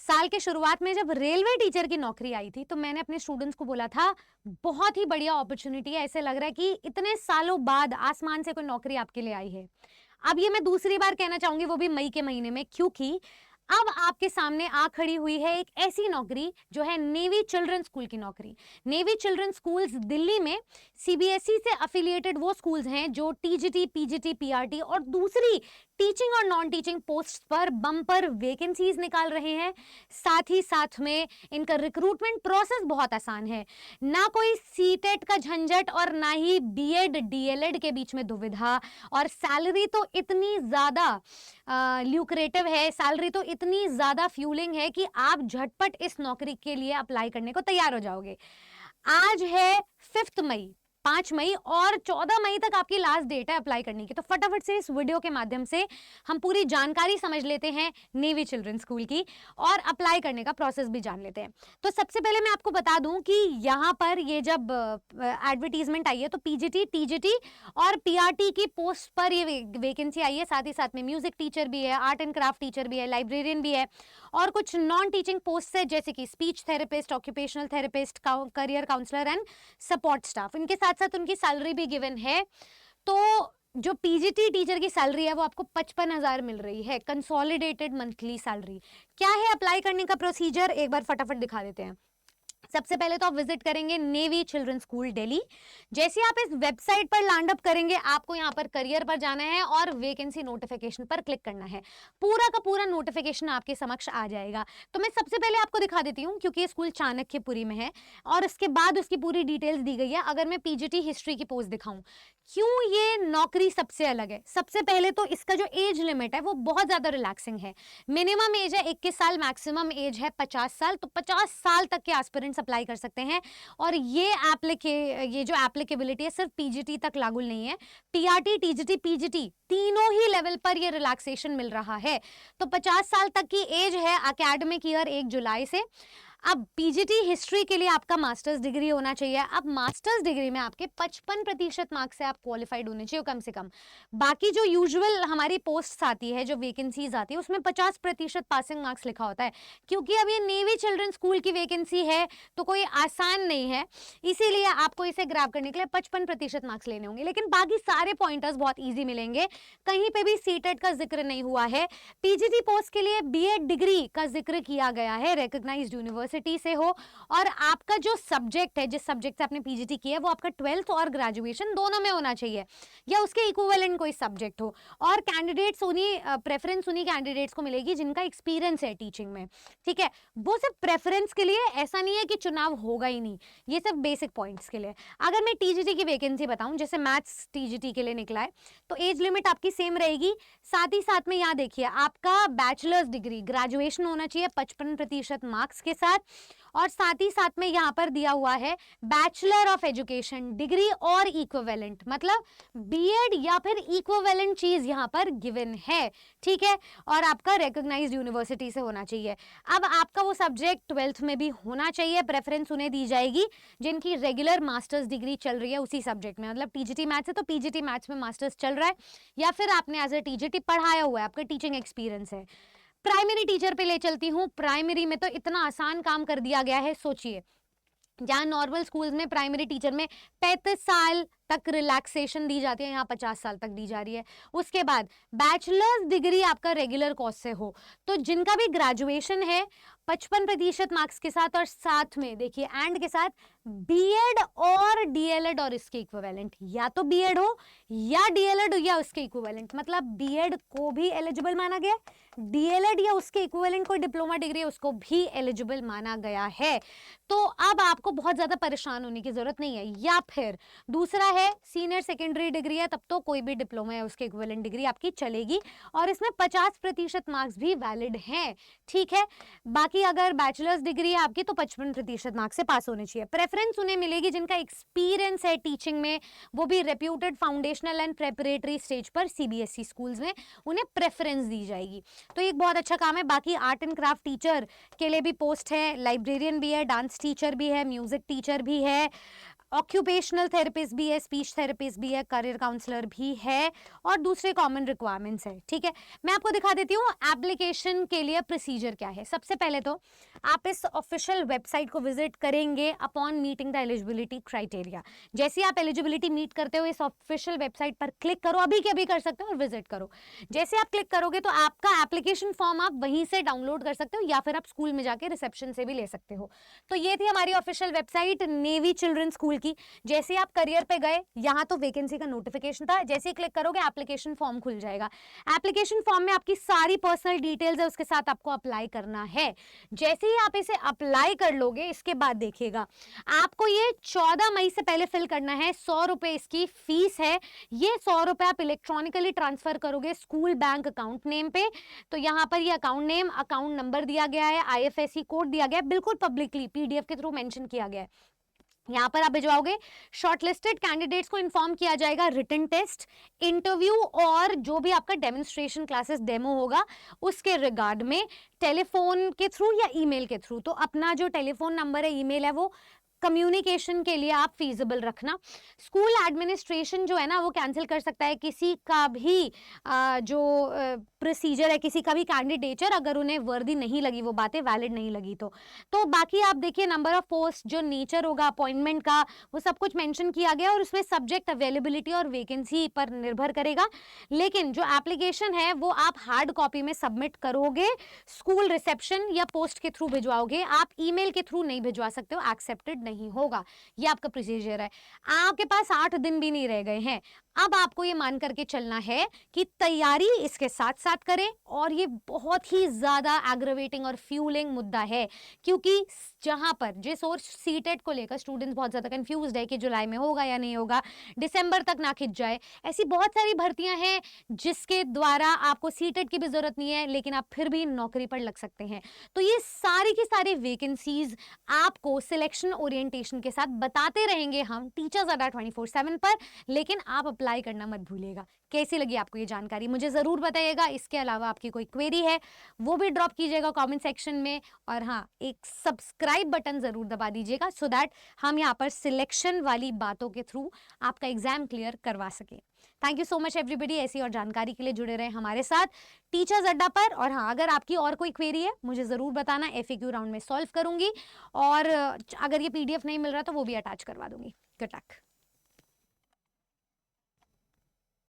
साल के शुरुआत में जब रेलवे टीचर की नौकरी आई थी, तो मैंने अपने स्टूडेंट्स को बोला था, बहुत ही बढ़िया अपॉर्च्युनिटी है, ऐसे लग रहा है कि इतने सालों बाद आसमान से कोई नौकरी आपके लिए आई है। अब ये मैं दूसरी बार कहना चाहूँगी, वो भी मई के महीने में, क्योंकि अब आपके सामने आ खड़ी हुई है एक ऐसी नौकरी जो है नेवी चिल्ड्रन स्कूल की नौकरी। नेवी चिल्ड्रन स्कूल्स दिल्ली में सीबीएसई से एफिलिएटेड वो स्कूल्स हैं जो टीजीटी, पीजीटी, पीआरटी और दूसरी टीचिंग और नॉन टीचिंग पोस्ट पर बम्पर वैकेंसीज निकाल रहे हैं। साथ ही साथ में इनका रिक्रूटमेंट प्रोसेस बहुत आसान है, ना कोई सीटेट का झंझट और ना ही बीएड डीएलएड के बीच में दुविधा। और सैलरी तो इतनी ज़्यादा ल्यूक्रेटिव है, सैलरी तो इतनी ज़्यादा फ्यूलिंग है कि आप झटपट इस नौकरी के लिए अप्लाई करने को तैयार हो जाओगे। आज है 5 मई, 5 मई और 14 मई तक आपकी लास्ट डेट है अप्लाई करने की। तो फटाफट से इस वीडियो के माध्यम से हम पूरी जानकारी समझ लेते हैं नेवी चिल्ड्रन स्कूल की और अप्लाई करने का प्रोसेस भी जान लेते हैं। तो सबसे पहले मैं आपको बता दूं कि यहाँ पर ये जब एडवर्टीजमेंट आई है तो पीजीटी, टीजीटी और पीआरटी की पोस्ट पर ये वैकेंसी आई है। साथ ही साथ में म्यूजिक टीचर भी है, आर्ट एंड क्राफ्ट टीचर भी है, लाइब्रेरियन भी है और कुछ नॉन टीचिंग पोस्ट है जैसे कि speech therapist, occupational therapist, career counsellor and support staff. इनके साथ साथ उनकी सैलरी भी गिवन है। तो जो पीजीटी टीचर की सैलरी है वो आपको 55,000 मिल रही है, कंसोलिडेटेड मंथली सैलरी। क्या है अप्लाई करने का प्रोसीजर, एक बार फटाफट दिखा देते हैं। सबसे पहले तो आप विजिट करेंगे नेवी चिल्ड्रन स्कूल दिल्ली। जैसे आप इस वेबसाइट पर लैंड अप करेंगे, आपको यहाँ पर करियर पर जाना है और वैकेंसी नोटिफिकेशन पर क्लिक करना है। पूरा का पूरा नोटिफिकेशन आपके समक्ष आ जाएगा। तो मैं सबसे पहले आपको दिखा देती हूँ, क्योंकि ये स्कूल चाणक्यपुरी में है और इसके बाद उसकी पूरी डिटेल्स दी गई है। अगर मैं पीजीटी हिस्ट्री की पोस्ट दिखाऊं, क्यों ये नौकरी सबसे अलग है, सबसे पहले तो इसका जो एज लिमिट है वो बहुत ज्यादा रिलैक्सिंग है। मिनिमम एज है 21 साल, मैक्सिमम एज है 50 साल। तो 50 साल तक के एस्पिरेंट्स अप्लाई कर सकते हैं। और ये जो एप्लीकेबिलिटी है सिर्फ पीजीटी तक लागू नहीं है, पीआरटी, टीजीटी, पीजीटी तीनों ही लेवल पर ये रिलैक्सेशन मिल रहा है। तो 50 साल तक की एज है एकेडमिक ईयर 1 जुलाई से। अब पीजीटी हिस्ट्री के लिए आपका मास्टर्स डिग्री होना चाहिए। अब मास्टर्स डिग्री में आपके 55% मार्क्स से आप क्वालिफाइड होने चाहिए कम से कम। बाकी जो यूजुअल हमारी पोस्ट्स आती है, जो वैकेंसीज आती है, उसमें 50% पासिंग मार्क्स लिखा होता है। क्योंकि अब ये नेवी चिल्ड्रन स्कूल की वैकेंसी है तो कोई आसान नहीं है, इसीलिए आपको इसे ग्रैब करने के लिए 55% मार्क्स लेने होंगे। लेकिन बाकी सारे पॉइंटर्स बहुत ईजी मिलेंगे, कहीं पे भी सीटेट का जिक्र नहीं हुआ है। पीजीटी पोस्ट के लिए बीएड डिग्री का जिक्र किया गया है, रिकॉग्नाइज्ड यूनिवर्सिटी से हो। और आपका जो सब्जेक्ट है, जिस सब्जेक्ट से आपने पीजीटी किया है, वो आपका 12th और ग्रेजुएशन दोनों में होना चाहिए या उसके इक्विवेलेंट कोई सब्जेक्ट हो। और कैंडिडेट्स प्रेफरेंस उन्हीं कैंडिडेट्स को मिलेगी जिनका एक्सपीरियंस है टीचिंग में। ठीक है, वो सिर्फ प्रेफरेंस के लिए, ऐसा नहीं है कि चुनाव होगा ही नहीं, ये सिर्फ बेसिक पॉइंट्स के लिए। अगर मैं टीजीटी की वैकेंसी बताऊं, जैसे मैथ्स टीजीटी के लिए निकला है, तो एज लिमिट आपकी सेम रहेगी। साथ ही साथ में यहाँ देखिए, आपका बैचलर्स डिग्री ग्रेजुएशन होना चाहिए 55% मार्क्स के साथ। और साथ ही साथ में यहाँ पर दिया हुआ है बैचलर ऑफ एजुकेशन डिग्री और इक्विवेलेंट, मतलब बीएड या फिर इक्विवेलेंट चीज यहाँ पर गिवन है। ठीक है, और आपका रिकॉग्नाइज्ड यूनिवर्सिटी से होना चाहिए। अब आपका वो सब्जेक्ट 12th में भी होना चाहिए, प्रेफरेंस उन्हें दी जाएगी जिनकी रेगुलर मास्टर्स डिग्री चल रही है उसी सब्जेक्ट में। मतलब टीजीटी मैथ्स है तो पीजीटी मैथ्स में मास्टर्स चल रहा है, या फिर आपने एज ए टीजीटी पढ़ाया हुआ है, आपका टीचिंग एक्सपीरियंस है। प्राइमरी टीचर पे ले चलती हूँ। प्राइमरी में तो इतना आसान काम कर दिया गया है, सोचिए, जहाँ नॉर्मल स्कूल्स में प्राइमरी टीचर में 35 साल तक रिलैक्सेशन दी जाती है, यहाँ 50 साल तक दी जा रही है। उसके बाद बैचलर्स डिग्री आपका रेगुलर कोर्स से हो, तो जिनका भी ग्रेजुएशन है 55% मार्क्स के साथ, और साथ में देखिए एंड के साथ बीएड और डीएलएड और इसके इक्विवेलेंट, या तो बीएड हो या डीएलएड हो या उसके इक्विवेलेंट। मतलब बीएड को भी एलिजिबल माना गया, डीएलएड या उसके इक्विवेलेंट कोई डिप्लोमा डिग्री है उसको भी एलिजिबल माना गया है। तो अब आपको बहुत ज्यादा परेशान होने की जरूरत नहीं है। या फिर दूसरा है सीनियर सेकेंडरी डिग्री है, तब तो कोई भी डिप्लोमा है उसके इक्विवेलेंट डिग्री आपकी चलेगी, और इसमें 50% मार्क्स भी वैलिड हैं। ठीक है, बाकी अगर बैचलर्स डिग्री है आपकी तो 55% मार्क्स से पास होने चाहिए। प्रेफरेंस उन्हें मिलेगी जिनका एक्सपीरियंस है टीचिंग में, वो भी reputed foundational and preparatory stage पर सीबीएसई स्कूल्स में उन्हें प्रेफरेंस दी जाएगी। तो एक बहुत अच्छा काम है। बाकी आर्ट एंड क्राफ्ट टीचर के लिए भी पोस्ट है, लाइब्रेरियन भी है, डांस टीचर भी है, म्यूजिक टीचर भी है, ऑक्यूपेशनल थेरेपिस्ट भी है, स्पीच थेरेपिस्ट भी है, करियर काउंसलर भी है और दूसरे कॉमन रिक्वायरमेंट्स है। ठीक है, मैं आपको दिखा देती हूँ एप्लीकेशन के लिए प्रोसीजर क्या है। सबसे पहले तो आप इस ऑफिशियल वेबसाइट को विजिट करेंगे upon meeting the eligibility criteria. जैसे ही आप एलिजिबिलिटी मीट करते हो, इस ऑफिशियल वेबसाइट पर क्लिक करो, अभी के अभी कर सकते हो और विजिट करो। जैसे आप क्लिक करोगे तो आपका एप्लीकेशन फॉर्म आप वहीं से डाउनलोड कर सकते हो या फिर आप स्कूल में जाके रिसेप्शन से भी ले सकते हो। तो ये थी हमारी official website navy children school की। जैसे आप करियर पे गए, यहाँ तो वैकेंसी का नोटिफिकेशन था, जैसे ही क्लिक करोगे एप्लीकेशन फॉर्म खुल जाएगा। एप्लीकेशन फॉर्म में आपकी सारी पर्सनल डिटेल्स है, उसके साथ आपको अप्लाई करना है। जैसे ही आप इसे अप्लाई कर लोगे, इसके बाद देखिएगा आपको ये 14 मई से पहले फिल करना है। 100 रुपए इसकी फीस है। ये 100 रुपए आप इलेक्ट्रॉनिकली ट्रांसफर करोगे स्कूल बैंक अकाउंट नेम पे। तो यहाँ पर ये अकाउंट नेम, अकाउंट नंबर दिया गया है, IFSC कोड दिया गया है, बिल्कुल पब्लिकली PDF के थ्रू मेंशन किया गया है। यहाँ पर आप भिजवाओगे। शॉर्टलिस्टेड कैंडिडेट्स को इन्फॉर्म किया जाएगा रिटन टेस्ट, इंटरव्यू और जो भी आपका डेमोन्स्ट्रेशन क्लासेस डेमो होगा उसके रिगार्ड में टेलीफोन के थ्रू या ईमेल के थ्रू। तो अपना जो टेलीफोन नंबर है, ईमेल है, वो कम्युनिकेशन के लिए आप फीजिबल रखना। स्कूल एडमिनिस्ट्रेशन जो है ना वो कैंसिल कर सकता है किसी का भी जो प्रोसीजर है, किसी का भी कैंडिडेचर, अगर उन्हें वर्दी नहीं लगी, वो बातें वैलिड नहीं लगी तो बाकी आप देखिए नंबर ऑफ पोस्ट, जो नेचर होगा अपॉइंटमेंट का, वो सब कुछ मेंशन किया गया और उसमें सब्जेक्ट अवेलेबिलिटी और वैकेंसी पर निर्भर करेगा। लेकिन जो एप्लीकेशन है वो आप हार्ड कॉपी में सबमिट करोगे, स्कूल रिसेप्शन या पोस्ट के थ्रू भिजवाओगे, आप ईमेल के थ्रू नहीं भिजवा सकते हो, एक्सेप्टेड नहीं होगा। ये आपका प्रोसीजर है। आपके पास 8 दिन भी नहीं रह गए हैं। अब आपको ये मान करके चलना है कि तैयारी इसके साथ साथ करें। और ये बहुत ही ज्यादा एग्रवेटिंग और फ्यूलिंग मुद्दा है, क्योंकि जहां पर जिस और सीटेट को लेकर स्टूडेंट्स बहुत ज्यादा कंफ्यूज्ड है कि जुलाई में होगा या नहीं होगा, दिसंबर तक ना खिंच जाए। ऐसी बहुत सारी भर्तियां हैं जिसके द्वारा आपको सीटेट की भी जरूरत नहीं है, लेकिन आप फिर भी नौकरी पर लग सकते हैं। तो ये सारी की सारी वैकेंसीज आपको सिलेक्शन ओरिएंटेशन के साथ बताते रहेंगे हम टीचर्स अड्डा 24/7 पर, लेकिन आप अप्लाई करना मत भूलिएगा। कैसी लगी आपको ये जानकारी मुझे जरूर बताइएगा। इसके अलावा आपकी कोई क्वेरी है वो भी ड्रॉप कीजिएगा कमेंट सेक्शन में। और हाँ, एक सब्सक्राइब बटन जरूर दबा दीजिएगा सो दैट हम यहाँ पर सिलेक्शन वाली बातों के थ्रू आपका एग्जाम क्लियर करवा सके। Thank you so much everybody. ऐसी और जानकारी के लिए जुड़े रहे हमारे साथ टीचर्स अड्डा पर। और हाँ, अगर आपकी और कोई क्वेरी है मुझे ज़रूर बताना, FAQ राउंड में सॉल्व करूंगी। और अगर ये PDF नहीं मिल रहा तो वो भी अटैच करवा दूंगी। Good luck.